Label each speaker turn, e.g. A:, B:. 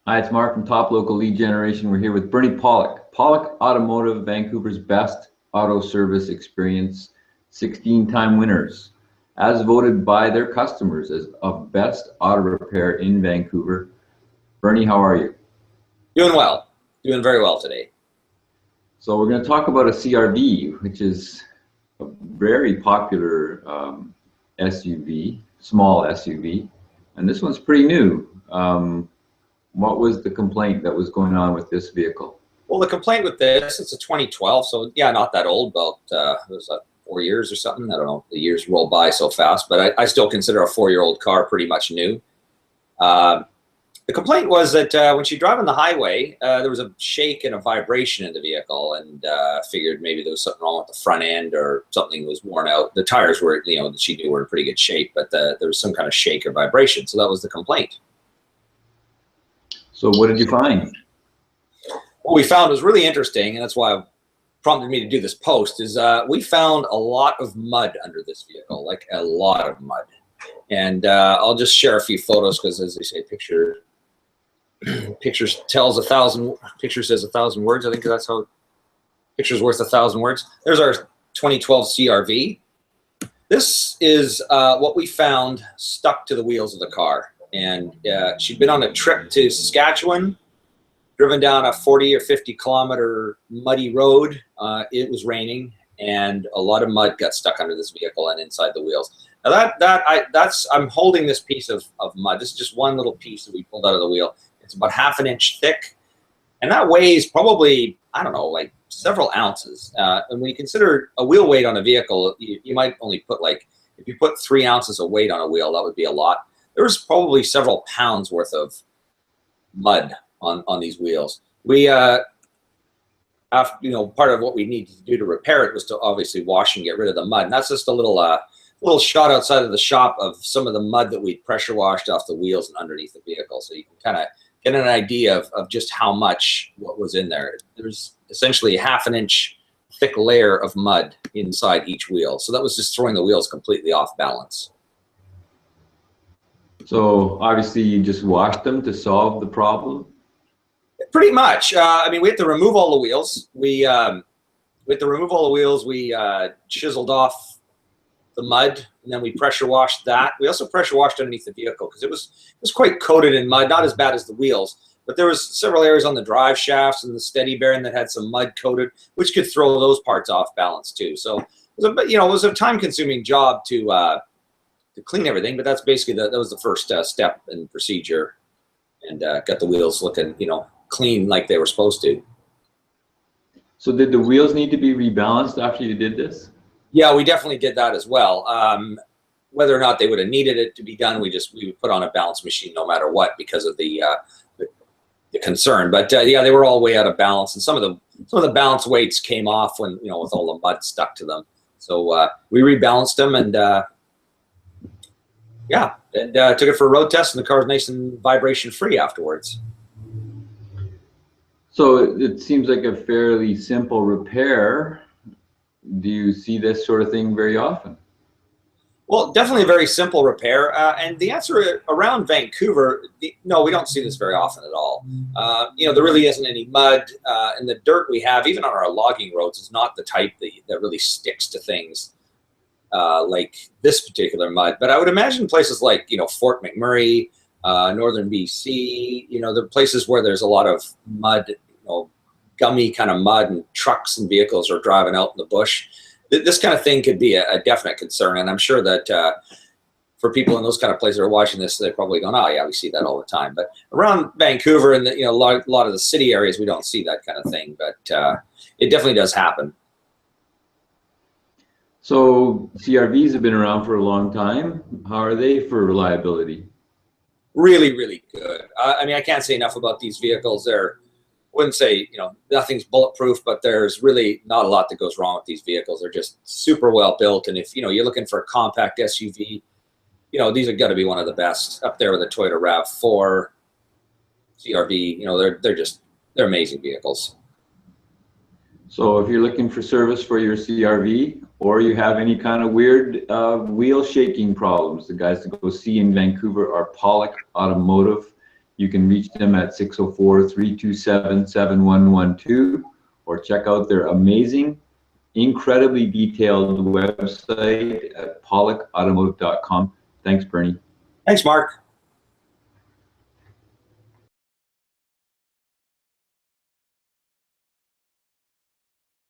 A: Hi, it's Mark from Top Local Lead Generation. We're here with Bernie Pawlik. Pawlik Automotive, Vancouver's best auto service experience, 16-time winners, as voted by their customers as of best auto repair in Vancouver. Bernie, how are you?
B: Doing well. Doing very well today.
A: So we're going to talk about a CRV, which is a very popular SUV, small SUV, and this one's pretty new. What was the complaint that was going on with this vehicle?
B: Well, the complaint with this, it's a 2012, so yeah, not that old, about it was 4 years or something. I don't know, the years roll by so fast, but I still consider a 4-year-old car pretty much new. The complaint was that when she drove on the highway, there was a shake and a vibration in the vehicle, and figured maybe there was something wrong with the front end or something was worn out. The tires were, that she knew were in pretty good shape, but there was some kind of shake or vibration, so that was the complaint.
A: So what did you find?
B: What we found was really interesting, and that's why it prompted me to do this post, is we found a lot of mud under this vehicle, like a lot of mud. And I'll just share a few photos because, as they say, pictures says 1,000 words. I think that's how picture's worth 1,000 words. There's our 2012 CRV. This is what we found stuck to the wheels of the car. And she'd been on a trip to Saskatchewan, driven down a 40 or 50 kilometer muddy road. It was raining, and a lot of mud got stuck under this vehicle and inside the wheels. Now I'm holding this piece of mud. This is just one little piece that we pulled out of the wheel. It's about ½ an inch thick, and that weighs probably, I don't know, like several ounces. And when you consider a wheel weight on a vehicle, you might only put, like, if you put 3 ounces of weight on a wheel, that would be a lot. There was probably several pounds worth of mud on these wheels. We, part of what we needed to do to repair it was to obviously wash and get rid of the mud. And that's just a little shot outside of the shop of some of the mud that we pressure washed off the wheels and underneath the vehicle. So you can kind of get an idea of just how much what was in there. There's essentially ½ an inch thick layer of mud inside each wheel. So that was just throwing the wheels completely off balance.
A: So obviously you just washed them to solve the problem?
B: Pretty much. I mean, we had to remove all the wheels. We chiseled off the mud, and then we pressure washed that. We also pressure washed underneath the vehicle because it was quite coated in mud, not as bad as the wheels, but there was several areas on the drive shafts and the steady bearing that had some mud coated, which could throw those parts off balance too. So it was a time-consuming job to clean everything, but that's basically that was the first step in procedure, and got the wheels looking clean like they were supposed to.
A: So did the wheels need to be rebalanced after you did this?
B: Yeah, we definitely did that as well. Whether or not they would have needed it to be done, we would put on a balance machine no matter what because of the concern. But yeah, they were all way out of balance, and some of the balance weights came off when with all the mud stuck to them. So we rebalanced them, and took it for a road test, and the car was nice and vibration free afterwards.
A: So it seems like a fairly simple repair. Do you see this sort of thing very often?
B: Well, definitely a very simple repair. And the answer around Vancouver, no, we don't see this very often at all. There really isn't any mud, and the dirt we have, even on our logging roads, is not the type that really sticks to things like this particular mud. But I would imagine places like, Fort McMurray, northern BC, the places where there's a lot of mud, gummy kind of mud, and trucks and vehicles are driving out in the bush. This kind of thing could be a definite concern, and I'm sure that for people in those kind of places that are watching this, they're probably going, "Oh yeah, we see that all the time." But around Vancouver and a lot of the city areas, we don't see that kind of thing. But it definitely does happen.
A: So CRVs have been around for a long time. How are they for reliability?
B: Really, really good. I mean, I can't say enough about these vehicles. Wouldn't say nothing's bulletproof, but there's really not a lot that goes wrong with these vehicles. They're just super well built, and if you're looking for a compact SUV, these are going to be one of the best, up there with the Toyota RAV4, CRV. They're amazing vehicles.
A: So if you're looking for service for your CRV, or you have any kind of weird wheel shaking problems, the guys to go see in Vancouver are Pawlik Automotive. You can reach them at 604-327-7112 or check out their amazing, incredibly detailed website at pawlikautomotive.com. Thanks, Bernie.
B: Thanks, Mark.